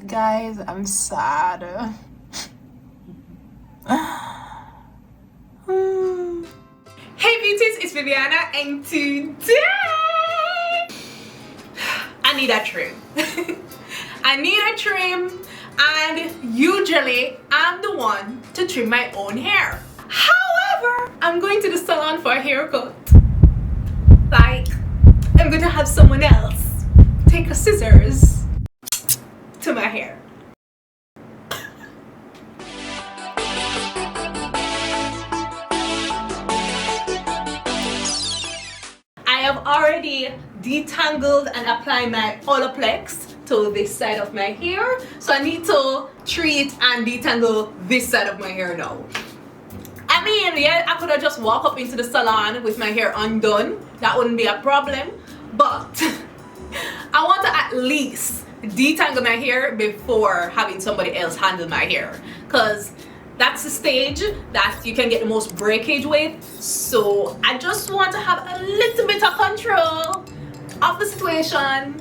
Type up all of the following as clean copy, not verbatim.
Guys, I'm sad. Hey beauties, it's Viviana and today I need a trim. I need a trim, and usually I'm the one to trim my own hair. However, I'm going to the salon for a haircut. Like, I'm going to have someone else take a scissors to my hair. I have already detangled and applied my Olaplex to this side of my hair, so I need to treat and detangle this side of my hair now. I mean, yeah, I could have just walked up into the salon with my hair undone. That wouldn't be a problem, but I want to at least detangle my hair before having somebody else handle my hair, because that's the stage that you can get the most breakage with. So I just want to have a little bit of control of the situation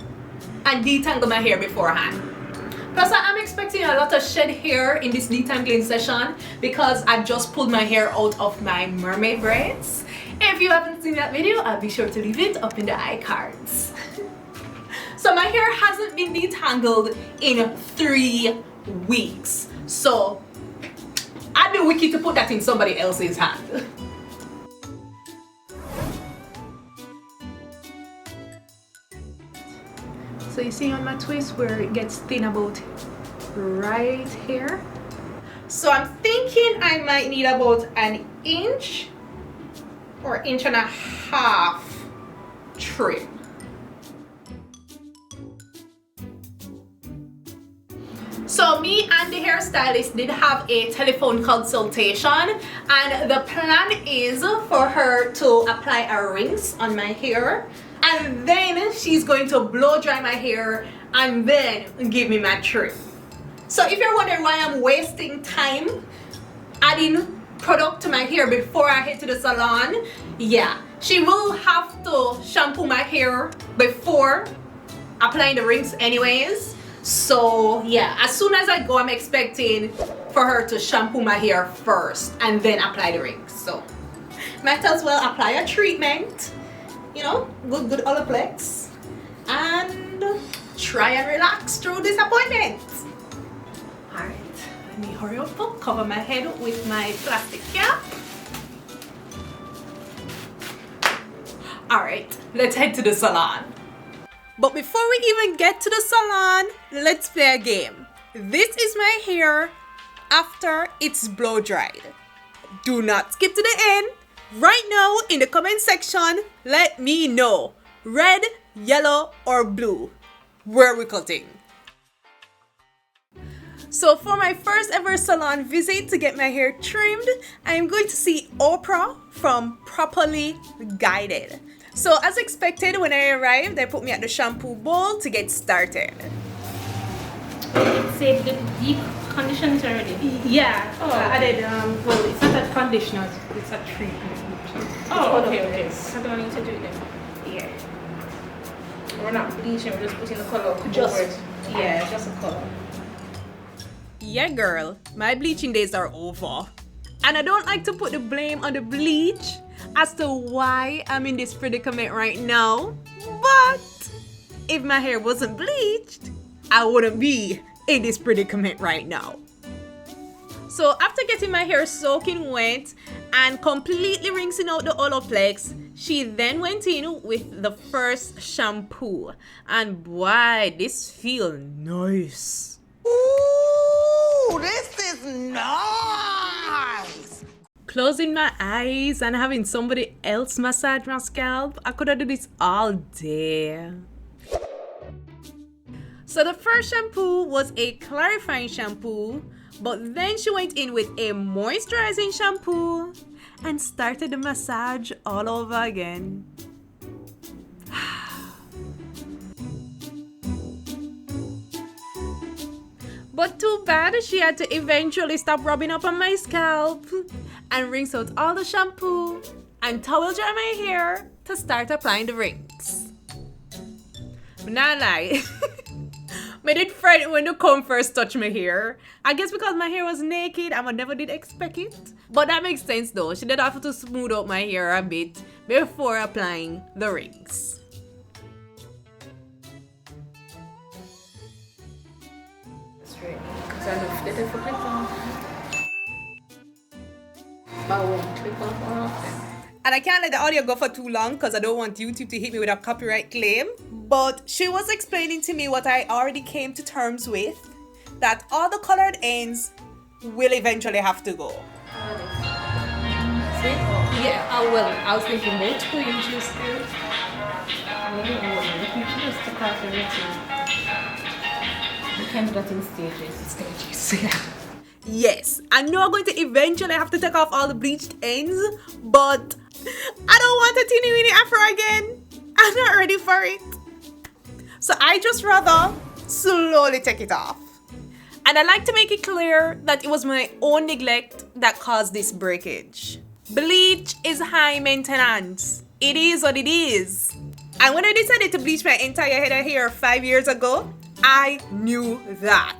and detangle my hair beforehand. Plus, I'm expecting a lot of shed hair in this detangling session because I just pulled my hair out of my mermaid braids. If you haven't seen that video, I'll be sure to leave it up in the iCards. So my hair hasn't been detangled in 3 weeks. So I'd be wicked to put that in somebody else's hand. So you see on my twist where it gets thin about right here. So I'm thinking I might need about an inch or inch and a half trim. So me and the hairstylist did have a telephone consultation, and the plan is for her to apply a rinse on my hair, and then she's going to blow dry my hair and then give me my trim. So if you're wondering why I'm wasting time adding product to my hair before I head to the salon, yeah, she will have to shampoo my hair before applying the rinse anyways. So yeah, as soon as I go, I'm expecting for her to shampoo my hair first and then apply the rings. So might as well apply a treatment, you know, good Olaplex, and try and relax through this appointment. Alright, let me hurry up, cover my head with my plastic cap. Alright, let's head to the salon. But before we even get to the salon, let's play a game. This is my hair after it's blow dried. Do not skip to the end. Right now in the comment section, let me know, red, yellow, or blue, where we're cutting. So for my first ever salon visit to get my hair trimmed, I'm going to see Oprah from Properly Guided. So as expected, when I arrived, they put me at the shampoo bowl to get started. Save the deep conditions already? Yeah, Oh. I did, well, it's not a conditioner, it's a treatment. Oh, okay. I don't need to do it then. Yeah. We're not bleaching, we're just putting the color over it. Yeah, just a color. Yeah, girl, my bleaching days are over. And I don't like to put the blame on the bleach as to why I'm in this predicament right now. But if my hair wasn't bleached, I wouldn't be in this predicament right now. So after getting my hair soaking wet and completely rinsing out the Olaplex, she then went in with the first shampoo. And boy, this feels nice. Ooh, this is nice. Closing my eyes and having somebody else massage my scalp, I could have done this all day. So the first shampoo was a clarifying shampoo, but then she went in with a moisturizing shampoo and started the massage all over again. But too bad she had to eventually stop rubbing up on my scalp and rinse out all the shampoo and towel dry my hair to start applying the rings. But not lie. Made it frightened when the comb first touched my hair. I guess because my hair was naked, I never did expect it. But that makes sense though. She did have to smooth out my hair a bit before applying the rings. Straight. Because I love the different clip on. But I won't clip on. And I can't let the audio go for too long because I don't want YouTube to hit me with a copyright claim. But she was explaining to me what I already came to terms with, that all the colored ends will eventually have to go. Yeah, I was thinking about 2 inches still. I don't know, let me just take off everything. You can do that in stages. Yeah. Yes, I know I'm going to eventually have to take off all the bleached ends, but I don't want a teeny weeny afro again. I'm not ready for it. So I just rather slowly take it off. And I like to make it clear that it was my own neglect that caused this breakage. Bleach is high maintenance. It is what it is. And when I decided to bleach my entire head of hair 5 years ago, I knew that.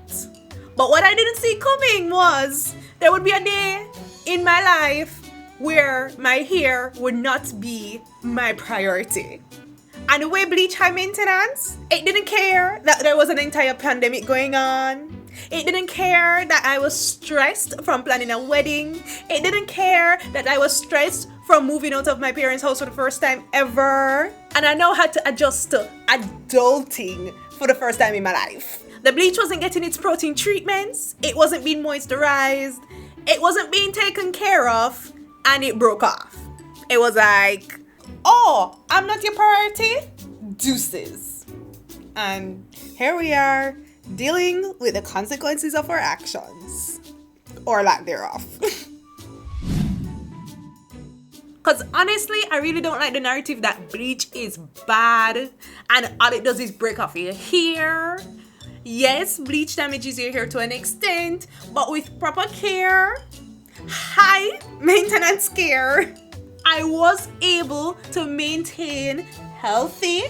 But what I didn't see coming was there would be a day in my life where my hair would not be my priority. And the way bleach high maintenance, it didn't care that there was an entire pandemic going on. It didn't care that I was stressed from planning a wedding. It didn't care that I was stressed from moving out of my parents' house for the first time ever. And I now had to adjust to adulting for the first time in my life. The bleach wasn't getting its protein treatments, it wasn't being moisturized, it wasn't being taken care of, and it broke off. It was like, oh, I'm not your priority? Deuces. And here we are, dealing with the consequences of our actions. Or lack thereof. Because honestly, I really don't like the narrative that bleach is bad and all it does is break off your hair. Yes, bleach damages your hair to an extent, but with proper care, high maintenance care, I was able to maintain healthy,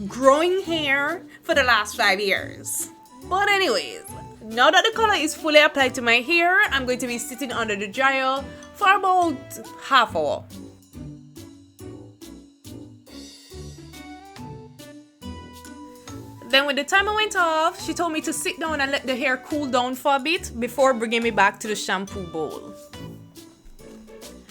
growing hair for the last 5 years. But anyways, now that the color is fully applied to my hair, I'm going to be sitting under the dryer for about half hour. Then when the timer went off, she told me to sit down and let the hair cool down for a bit before bringing me back to the shampoo bowl.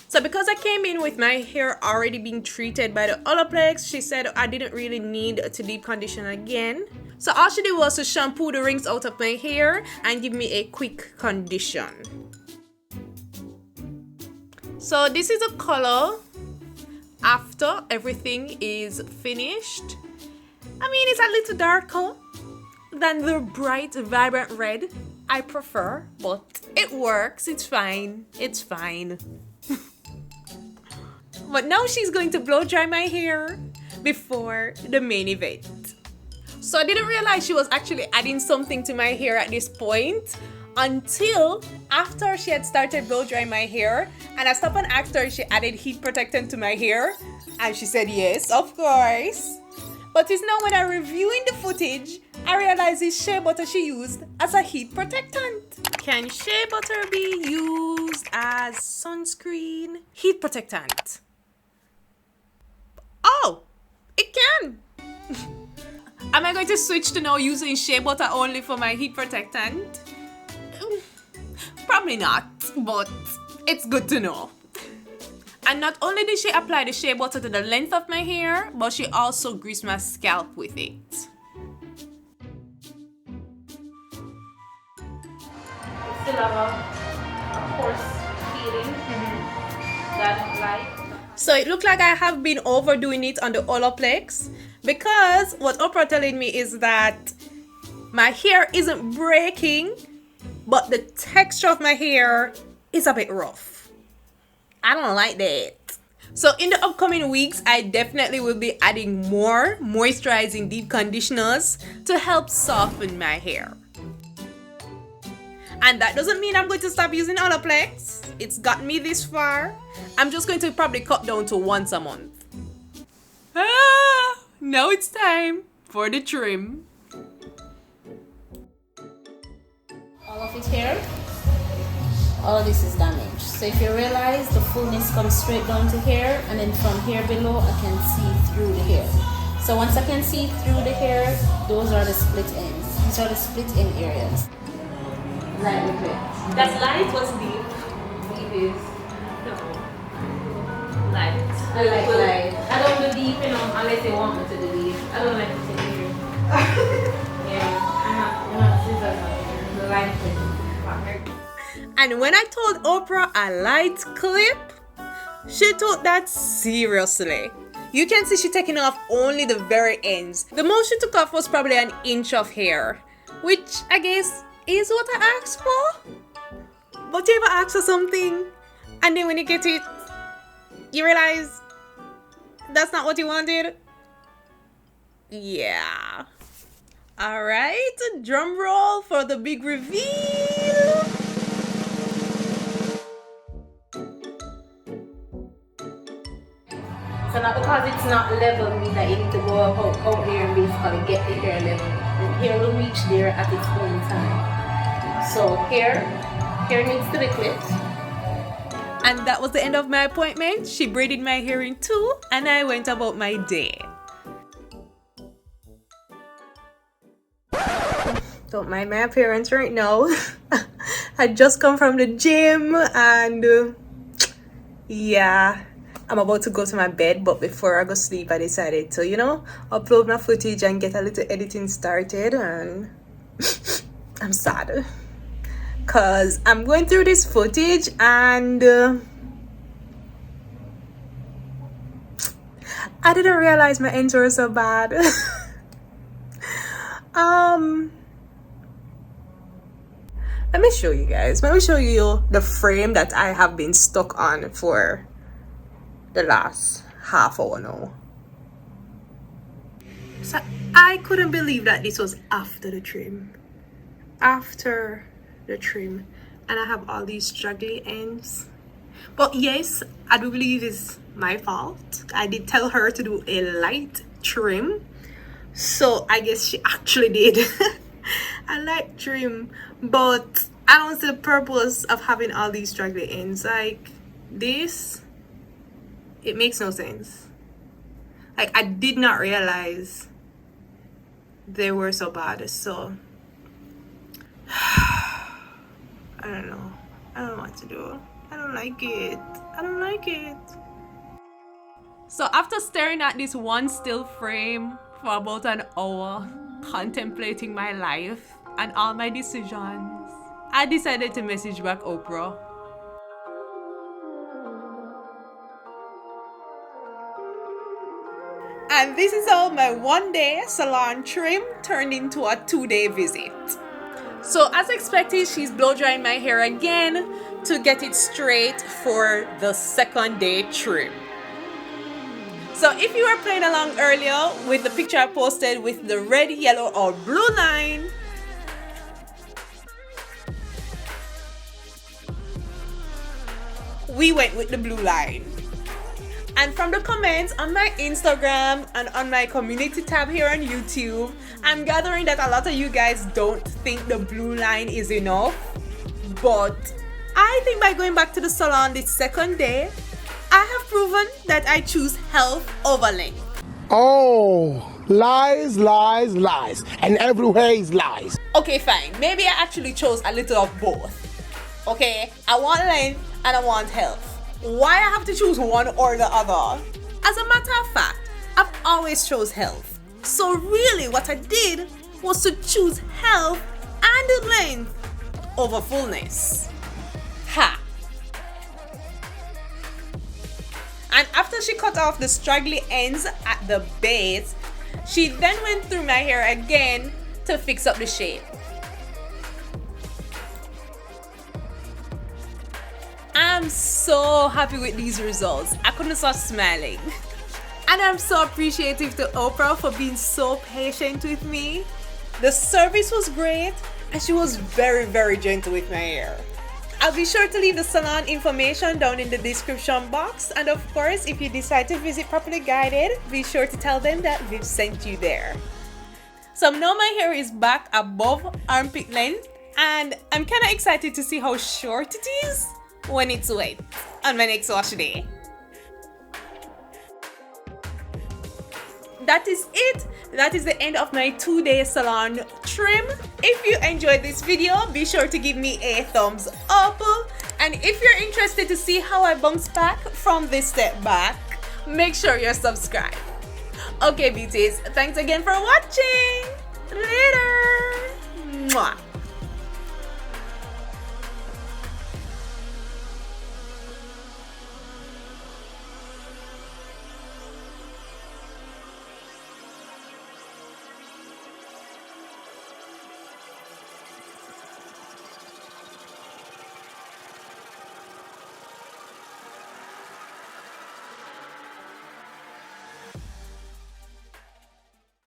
So because I came in with my hair already being treated by the Olaplex, she said I didn't really need to deep condition again. So all she did was to shampoo the rings out of my hair and give me a quick condition. So this is a color after everything is finished. I mean, it's a little darker than the bright, vibrant red I prefer, but it works. It's fine. It's fine. But now she's going to blow dry my hair before the main event. So I didn't realize she was actually adding something to my hair at this point until after she had started blow drying my hair, and I stopped and asked her if she added heat protectant to my hair, and she said yes, of course. But it's now when I'm reviewing the footage, I realize it's shea butter she used as a heat protectant. Can shea butter be used as sunscreen? Heat protectant. Oh, it can. Am I going to switch to now using shea butter only for my heat protectant? Probably not, but it's good to know. And not only did she apply the shea butter to the length of my hair, but she also greased my scalp with it. Still have a coarse feeling that like. So it looked like I have been overdoing it on the Olaplex, because what Oprah telling me is that my hair isn't breaking, but the texture of my hair is a bit rough. I don't like that. So in the upcoming weeks, I definitely will be adding more moisturizing deep conditioners to help soften my hair. And that doesn't mean I'm going to stop using Olaplex. It's gotten me this far. I'm just going to probably cut down to once a month. Now it's time for the trim. of it here, all of this is damaged. So if you realize, the fullness comes straight down to here, and then from here below I can see through the hair. So once I can see through the hair, those are the split ends. These are the split end areas. Light liquid. That's light. What's deep? Deep is no light. I like light. I don't do deep, you know, unless they want me to do deep. I don't like to do here. Yeah, I'm not scissors on here. The light clip. And when I told Oprah a light clip, she took that seriously. You can see she taking off only the very ends. The most she took off was probably an inch of hair, which I guess is what I asked for. But you ever ask for something and then when you get it, you realize that's not what you wanted? Yeah. Alright, drum roll for the big reveal. So not because it's not level mean that you need to go out there and basically get the hair level. The hair will reach there at its own time. So hair needs to be clipped. And that was the end of my appointment. She braided my hair in two and I went about my day. Don't mind my appearance right now. I just come from the gym and yeah, I'm about to go to my bed, but before I go sleep I decided to, you know, upload my footage and get a little editing started, and I'm sad because I'm going through this footage and I didn't realize my ends were so bad. Let me show you guys. Let me show you the frame that I have been stuck on for the last half hour now. So I couldn't believe that this was after the trim. After the trim. And I have all these straggly ends. But yes, I do believe it's my fault. I did tell her to do a light trim. So I guess she actually did a light trim. But I don't see the purpose of having all these straggly ends. Like this, it makes no sense. Like I did not realize they were so bad. So I don't know. I don't know what to do. I don't like it. I don't like it. So after staring at this one still frame for about an hour, contemplating my life and all my decisions, I decided to message back Oprah. And this is how my one-day salon trim turned into a two-day visit. So as expected, she's blow drying my hair again to get it straight for the second day trim. So if you were playing along earlier with the picture I posted with the red, yellow or blue line, we went with the blue line. And from the comments on my Instagram and on my community tab here on YouTube, I'm gathering that a lot of you guys don't think the blue line is enough. But I think by going back to the salon this second day, I have proven that I choose health over length. Oh, lies, lies, lies. And everywhere is lies. Okay, fine. Maybe I actually chose a little of both. Okay, I want length and I want health. Why I have to choose one or the other? As a matter of fact, I've always chose health. So really what I did was to choose health and length over fullness. Ha! And after she cut off the straggly ends at the base, she then went through my hair again to fix up the shape. I'm so happy with these results. I couldn't stop smiling. And I'm so appreciative to Oprah for being so patient with me. The service was great and she was very, very gentle with my hair. I'll be sure to leave the salon information down in the description box, and of course if you decide to visit Properly Guided, be sure to tell them that we've sent you there. So now my hair is back above armpit length And I'm kind of excited to see how short it is when it's wet on my next wash day. That is it. That is the end of my 2-day salon trim. If you enjoyed this video, be sure to give me a thumbs up. And if you're interested to see how I bounce back from this step back, make sure you're subscribed. Okay, beauties, thanks again for watching. Later. Mwah.